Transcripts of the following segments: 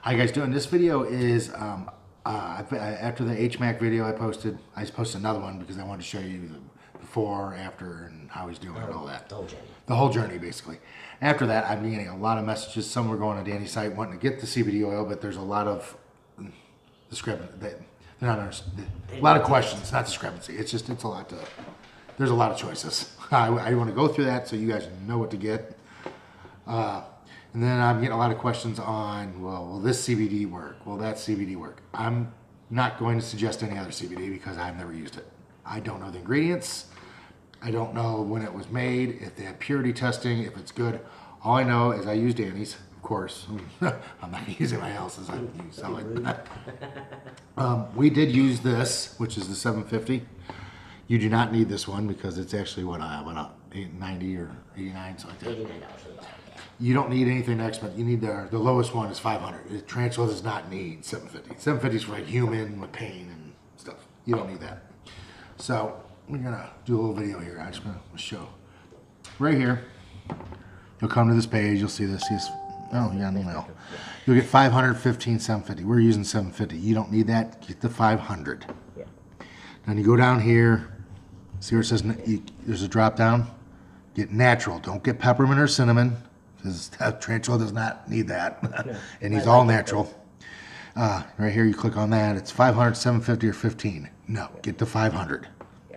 How you guys doing? This video is after the HMAC video I posted another one because I wanted to show you the before, after, and how he's doing and all that. The whole journey. The whole journey, basically. After that, I've been getting a lot of messages. Some were going on Danny's site wanting to get the CBD oil, but there's a lot of discrepancy. A lot of questions, not discrepancy. It's a lot to. There's a lot of choices. I want to go through that so you guys know what to get. And then I'm getting a lot of questions on, well, will this CBD work? Will that CBD work? I'm not going to suggest any other CBD because I've never used it. I don't know the ingredients. I don't know when it was made, if they have purity testing, if it's good. All I know is I use Danny's, of course. I'm not going to use anybody else's. I use it. We did use this, which is the 750. You do not need this one because it's actually what I went up, 90 or 89, something like that. $89 for the bottle. You don't need anything next, but you need the lowest one is 500. The Tarantula does not need 750. 750 is for like human with pain and stuff. You don't need that. So we're gonna do a little video here. I just want to show. Right here, you'll come to this page. You'll see this. Oh, you got an email. You'll get 515, 750. We're using 750. You don't need that. Get the 500. Yeah. Then you go down here. See where it says there's a drop down. Get natural. Don't get peppermint or cinnamon. Because Tarantula does not need that. No, and he's all natural. Right here, you click on that. It's 500, 750, or 15. No, get the 500. Yeah,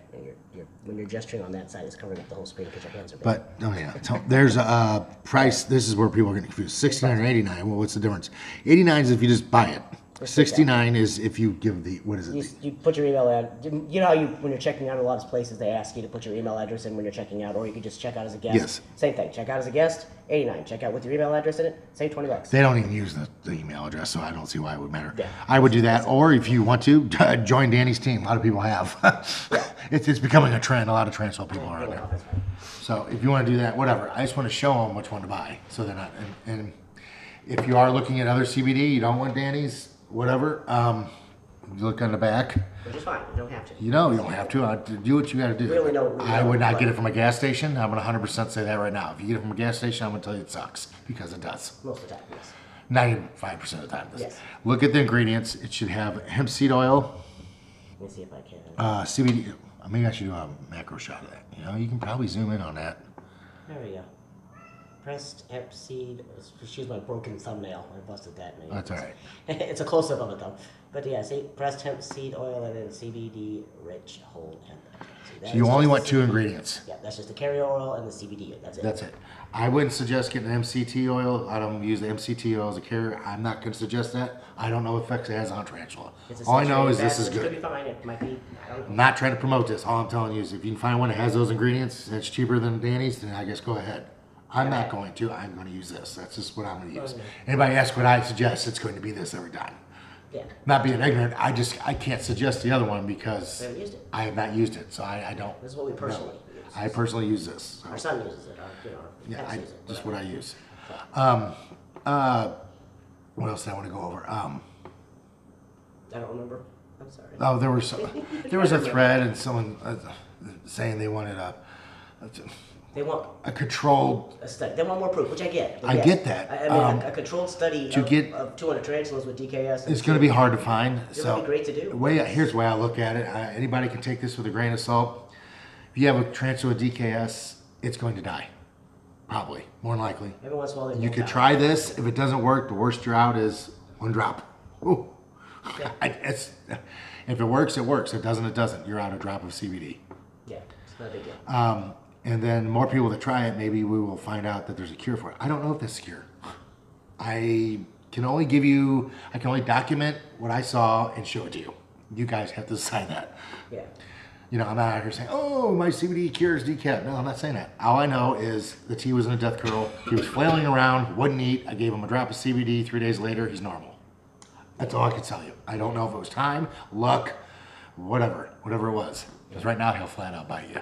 and when you're gesturing on that side, it's covering up the whole screen because your hands are big. But, oh yeah, there's a price. This is where people are getting confused. 69 or 89. Well, what's the difference? 89 is if you just buy it. 69 is if you give the, what is it? You put your email ad. You know how when you're checking out a lot of places, they ask you to put your email address in when you're checking out, or you could just check out as a guest. Yes. Same thing. Check out as a guest, 89. Check out with your email address in it, save $20. They don't even use the email address, so I don't see why it would matter. Yeah. I would do that, or if you want to, join Danny's team. A lot of people have. Yeah. It's becoming a trend. A lot of Transworld people are on there. So if you want to do that, whatever. I just want to show them which one to buy, so they're not. And if you are looking at other CBD, you don't want Danny's. Whatever, you look on the back. Which is fine, you don't have to. You know you don't have to. Do what you got to do. Really don't. I would not get it from a gas station. I'm going to 100% say that right now. If you get it from a gas station, I'm going to tell you it sucks. Because it does. Most of the time, yes. 95% of the time it does. Yes. Look at the ingredients. It should have hemp seed oil. Let me see if I can. CBD. Maybe I should do a macro shot of that. You know, you can probably zoom in on that. There we go. Pressed hemp seed. Excuse my broken thumbnail. I busted that. Maybe. That's all right. It's a close up of it though. But yeah, see, pressed hemp seed oil and then CBD rich whole hemp. So you only want two ingredients. Yeah, that's just the carrier oil and the CBD. That's it. That's it. I wouldn't suggest getting MCT oil. I don't use the MCT oil as a carrier. I'm not going to suggest that. I don't know what effects it has on Tarantula. All I know is this is good. It could be fine. It might be. I don't know. I'm not trying to promote this. All I'm telling you is if you can find one that has those ingredients and it's cheaper than Danny's, then I guess go ahead. I'm not going to. I'm going to use this. That's just what I'm going to use. Anybody ask what I suggest, it's going to be this every time. Yeah. Not being ignorant, I can't suggest the other one because We haven't used it. I have not used it, so I don't. This is what we personally use. I personally use this. So. Our son uses it. Yeah, just what I use. What else did I want to go over? I don't remember. I'm sorry. Oh, there was a thread and someone saying they wanted They want a controlled study. They want more proof, which I get. I get that. I mean, a controlled study of 200 tarantulas with DKS. It's going to be hard to find. It's going to be great to do. Here's the way I look at it. Anybody can take this with a grain of salt. If you have a tarantula with DKS, it's going to die. Probably, more than likely. Every once in a while, you could try this. If it doesn't work, the worst you're out is one drop. Ooh. Yeah. If it works, it works. If it doesn't, it doesn't. You're out a drop of CBD. Yeah, it's not a big deal. And then more people that try it, maybe we will find out that there's a cure for it. I don't know if there's a cure. I can only document what I saw and show it to you. You guys have to decide that. Yeah. You know, I'm not out here saying, oh, my CBD cures decaf. No, I'm not saying that. All I know is the T was in a death curl. He was flailing around, wouldn't eat. I gave him a drop of CBD. 3 days later, he's normal. That's all I can tell you. I don't know if it was time, luck, whatever it was. Because right now he'll flat out bite you.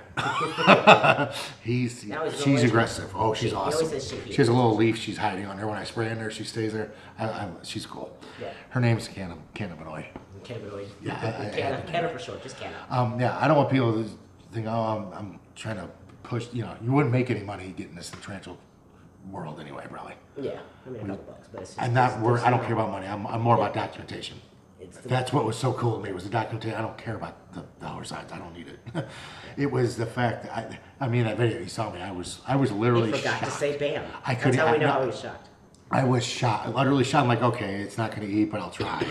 She's aggressive. Oh, she's awesome. She has a little leaf she's hiding on her. When I spray in there, she stays there. She's cool. Yeah. Her name's Cannabinoid. Cannabinoid. Yeah. Canna for short, just Canna. Yeah, I don't want people to think, oh, I'm trying to push. You know, you wouldn't make any money getting this tarantula world anyway, probably. Yeah, I mean, a couple bucks, but it's just, I'm not worried. I don't care about money. I'm more about documentation. It's That's what was so cool to me was the documentation. I don't care about the dollar signs. I don't need it. It was the fact that I mean that video you saw me. I was literally He forgot shocked. to say bam. I couldn't. That's how we know no, how he was shocked. I was shocked. Utterly shocked. I'm like, okay, it's not going to eat, but I'll try.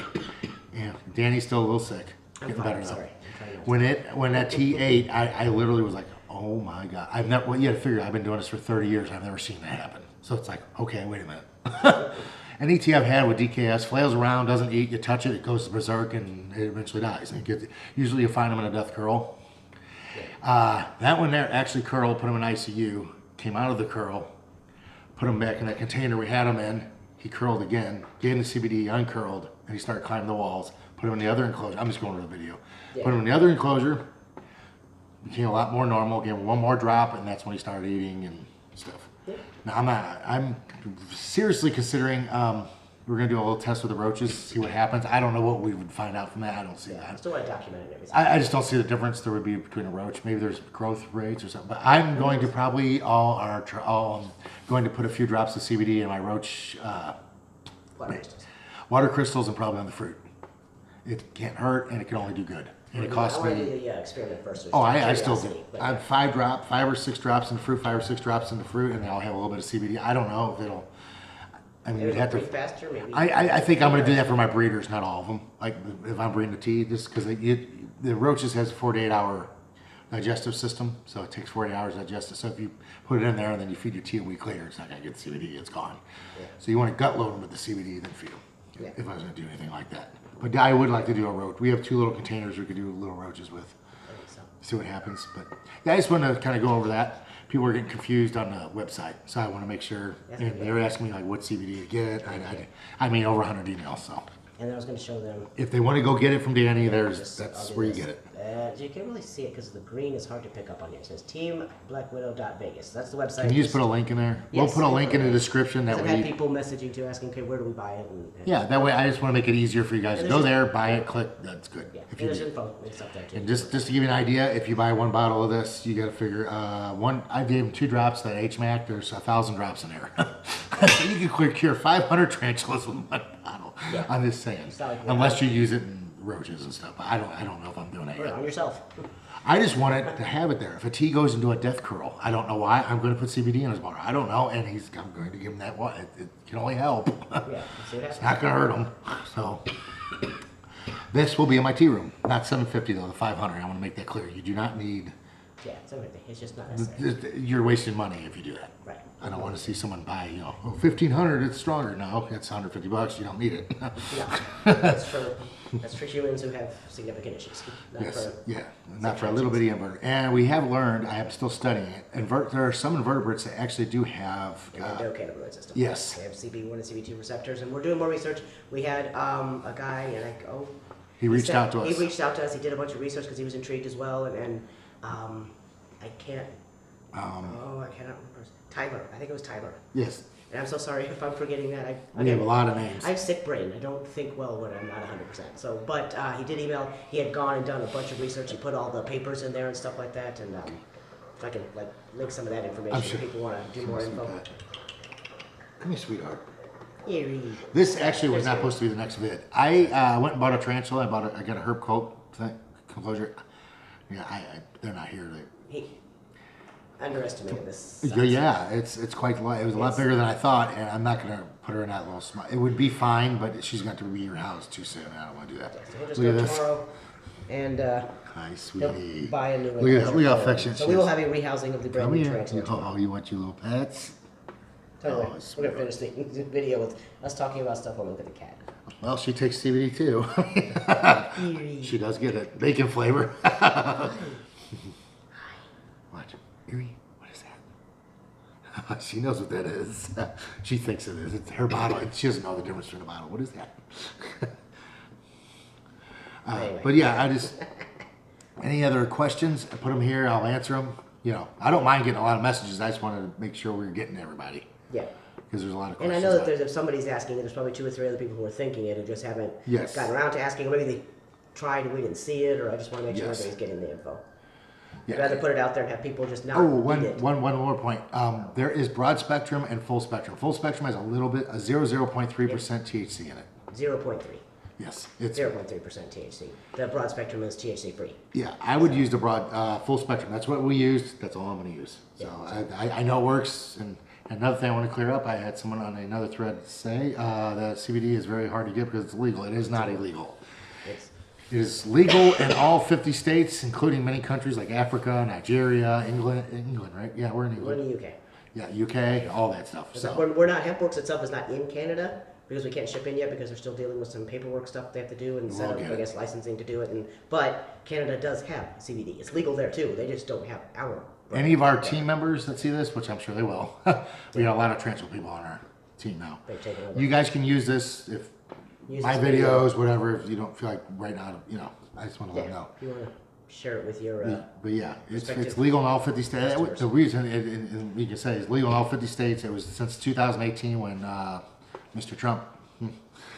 Yeah, Danny's still a little sick. Getting fine, better though. sorry. I'm trying not to. When that tea ate, I literally was like, oh my god. I've never. Well, you got to figure. I've been doing this for 30 years. I've never seen that happen. So it's like, okay, wait a minute. Any tea I've had with DKS flails around, doesn't eat. You touch it, it goes berserk, and it eventually dies. And usually you find them in a death curl. That one there actually curled, put him in ICU, came out of the curl, put him back in that container we had him in. He curled again, gave him the CBD, uncurled, and he started climbing the walls. Put him in the other enclosure. I'm just going to the video. Yeah. Put him in the other enclosure, became a lot more normal, gave him one more drop, and that's when he started eating and stuff. Yeah. Now, I'm seriously considering, we're going to do a little test with the roaches, see what happens. I don't know what we would find out from that. I don't see I that. still want to document it and everything. I just don't see the difference there would be between a roach. Maybe there's growth rates or something. But I'm going to probably going to put a few drops of CBD in my roach Water crystals. water crystals and probably on the fruit. It can't hurt and it can only do good. And it costs I want to me. do the experiment first. Oh, I still do. Curiosity, but- I'm 5 or 6 drops in the fruit, 5 or 6 drops in the fruit, and then I'll have a little bit of CBD. I don't know if it'll. I mean, Maybe you'd have to. breed faster, maybe. I think I'm going to do that for my breeders, not all of them. Like if I'm breeding the tea, just because the roaches has a 48 hour digestive system, so it takes 48 hours to digest it. So if you put it in there and then you feed your tea a week later, it's not going to get the CBD, it's gone. Yeah. So you want to gut load them with the CBD, then feed them. Yeah. If I was going to do anything like that. But I would like to do a roach. We have 2 little containers we could do little roaches with. I think so. See what happens. But yeah, I just want to kind of go over that. People are getting confused on the website, so I want to make sure. And they were asking me like what CBD to get. I mean over 100 emails. So And then I was going to show them. if they want to go get it from Danny, I'll that's do where you this. get it. You can't really see it because the green is hard to pick up on here. It says teamblackwidow.vegas. That's the website. Can you just put a link in there? Yes, We'll put a link in the description that I've had way. people messaging too, asking, okay, where do we buy it? And Yeah, that way I just want to make it easier for you guys to And go there's- there, buy it, click. That's good. Yeah, If and you there's do. info. It's up there too. And just to give you an idea, if you buy 1 bottle of this, you got to figure I gave him 2 drops. That HMAC, there's 1,000 drops in there, so you can cure 500 tarantulas with 1 bottle. Yeah. I'm just saying, It's not like unless you use it in roaches and stuff. But I don't know if I'm doing that Put it yet. on yourself. I just wanted to have it there. If a tea goes into a death curl, I don't know why. I'm going to put CBD in his water. I don't know, and I'm going to give him that one. It can only help. Yeah, see what happens. It's not going to hurt him. So this will be in my tea room, not 750 though, the 500. I want to make that clear. You do not need. Yeah, it's everything. It's just not necessary. You're wasting money if you do that. Right. I don't want to see someone buy, 1,500. It's stronger. No, it's $150. You don't need it. Yeah, that's for humans who have significant issues. Not Yes, for, yeah, not for a little bitty invertebrate. And we have learned, I am still studying it, there are some invertebrates that actually do have, an endocannabinoid system. yes. They have CB1 and CB2 receptors, and we're doing more research. We had a guy, and he reached said- out to us. He reached out to us. He did a bunch of research because he was intrigued as well, and I can't. I cannot remember. Tyler, I think it was Tyler. Yes, And I'm so sorry if I'm forgetting that. we have a lot of names. I have sick brain. I don't think well when I'm not 100%. So, but he did email. He had gone and done a bunch of research. He put all the papers in there and stuff like that. And if I can link some of that information I'm sure. if people want to do more info. Come here, sweetheart. Eerie. This actually was not supposed to be the next vid. I went and bought a tarantula. I got a herb coat thing, enclosure. Yeah, they're not here. He underestimated this. size. Yeah, it's quite. It was a lot bigger than I thought, and I'm not gonna put her in that little spot. It would be fine, but she's got to be your house too soon. I don't want to do that. So we'll just Look at go this. tomorrow and Hi, he'll sweetie. buy a new one. Look at how affectionate So she we will is. have a rehousing of the brand Come new here. tarantula. Oh, you want your little pets? Totally. Oh, We're gonna finish the video with us talking about stuff while we look at the cat. Well, she takes CBD too. Eerie. She does get it. Bacon flavor. Watch. Eerie. What is that? She knows what that is. She thinks it is. It's her bottle. She doesn't know the difference between a bottle. What is that? Anyway. But yeah, I just. Any other questions? I put them here. I'll answer them. I don't mind getting a lot of messages. I just wanted to make sure we're getting to everybody Yeah. because there's a lot of And questions. I know that out if somebody's asking it, there's probably 2 or 3 other people who are thinking it who just haven't Yes. gotten around to asking, or maybe they tried and we didn't see it, or I just want to make sure Yes. everybody's getting the info. Yeah. I'd rather put it out there and have people just not Oh, read it. one more point. There is broad spectrum and full spectrum. Full spectrum has a little bit, a 0.3% THC in it. 0.3. Yes, it's 0.3% THC. The broad spectrum is THC free. yeah. I would use the broad full spectrum. That's what we used. That's all I'm going to use. So I know it works. And another thing I want to clear up. I had someone on another thread say that CBD is very hard to get because it's illegal. It is not illegal. It's, It is legal in all 50 states, including many countries like Africa, Nigeria, England, right? Yeah, we're in we're England. in the UK. Yeah, UK, all that stuff. So We're not, Hempworks itself is not in Canada because we can't ship in yet because they're still dealing with some paperwork stuff they have to do and set up, get I it. guess, licensing to do it. But Canada does have CBD. It's legal there too. They just don't have our. any of our team members that see this, which I'm sure they will, we got a lot of transfer people on our team now. They've taken over. You guys can use this if Use my this video. videos, whatever. If you don't feel like right now, I just want to let them know. If you want to share it with your. But yeah, it's respective legal in all 50 states. customers. The reason we can say it's legal in all 50 states. It was since 2018 when Mr. Trump,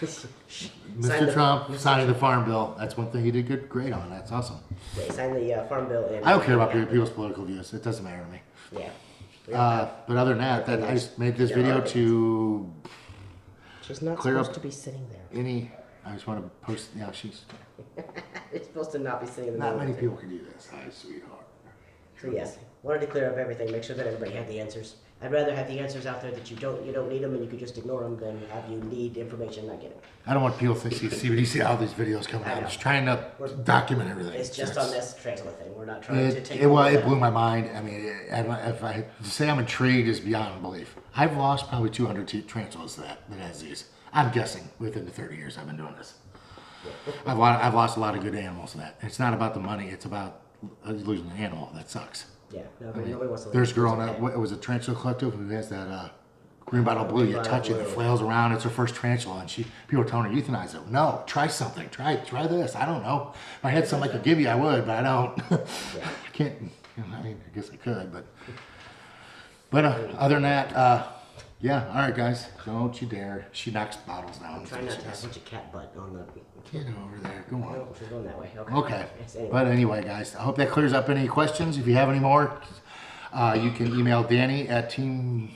Signed the- Trump signing the Farm Bill. That's one thing he did great on. That's awesome. They signed the Farm Bill in. I don't care about people's political views. It doesn't matter to me. Yeah. But other than that, I just made this Yeah, video our to She's not clear supposed up to be sitting there. I just want to post. Yeah, she's It's supposed to not be sitting in the not middle many of it. people can do this. Hi, sweetheart. So yes, wanted to clear up everything, make sure that everybody had the answers. I'd rather have the answers out there that you don't need them and you could just ignore them than have you need information and not get it. I don't want people to see CBD, see all these videos coming out. I'm just trying to document everything. It's just on this transfer thing. We're not trying to take. It blew my mind. I mean, if I to say I'm intrigued is beyond belief. I've lost probably 200 tarantulas that has these. I'm guessing within the 30 years I've been doing this. I've lost a lot of good animals to that. It's not about the money. It's about losing an animal. That sucks. Yeah, nobody wants to. There's a girl on that. It was a tarantula collective who has that green bottle blue. You touch it, it flails around. It's her first tarantula, and people are telling her euthanize it. No, try something. Try this. I don't know. If I had something I could give you, I would, but I don't. I can't. I mean, I guess I could, but other than that, yeah. All right, guys, don't you dare. She knocks bottles down. Try not to have such a cat butt on the. Get over there. Go on. Oh, she's going that way. Okay. Okay. Yes, anyway. But anyway, guys, I hope that clears up any questions. If you have any more, you can email Danny at Team.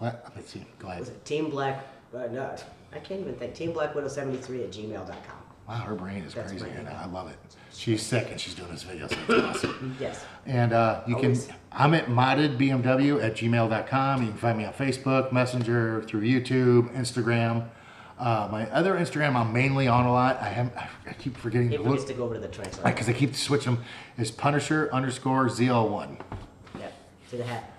Let's see. Go ahead. Was it Team Black? No, I can't even think. Team Black Widow 73 at gmail.com. Wow, her brain is That's crazy my right now. email. I love it. She's sick and she's doing this video, so it's awesome. Yes. And you can, Always. I'm at moddedbmw at gmail.com. You can find me on Facebook, Messenger, through YouTube, Instagram. My other Instagram I'm mainly on a lot. I keep forgetting He to forgets look to go over to the translator. because I keep switching them. Is Punisher_ZL1. Yeah. See the hat?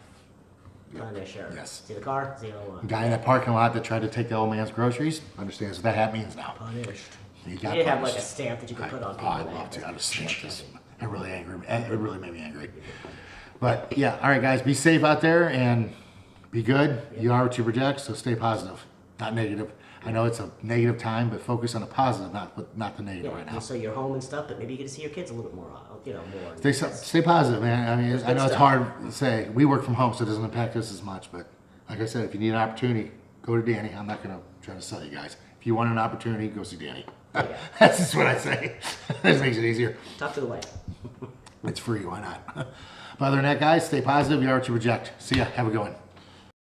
On their shirt. Yes. See the car? 01. Guy in that parking lot that tried to take the old man's groceries understands what that hat means now. Punished. He You got need to have like a punished. stamp that you can put on Oh, people. I'd that love have to. I it. was stamp this. It really angry me. It really made me angry. But yeah, all right, guys, be safe out there and be good. You are what you project, so stay positive, not negative. I know it's a negative time, but focus on the positive, not the negative Yeah, right now. so you're home and stuff, but maybe you get to see your kids a little bit more, more. Stay positive, man. I mean, I good know it's stuff. hard to say. We work from home, so it doesn't impact us as much. But like I said, if you need an opportunity, go to Danny. I'm not going to try to sell you guys. If you want an opportunity, go see Danny. Yeah. That's just what I say. This makes it easier. Talk to the wife. It's free. Why not? But other than that, guys, stay positive. You are what you project. See ya. Have a good one.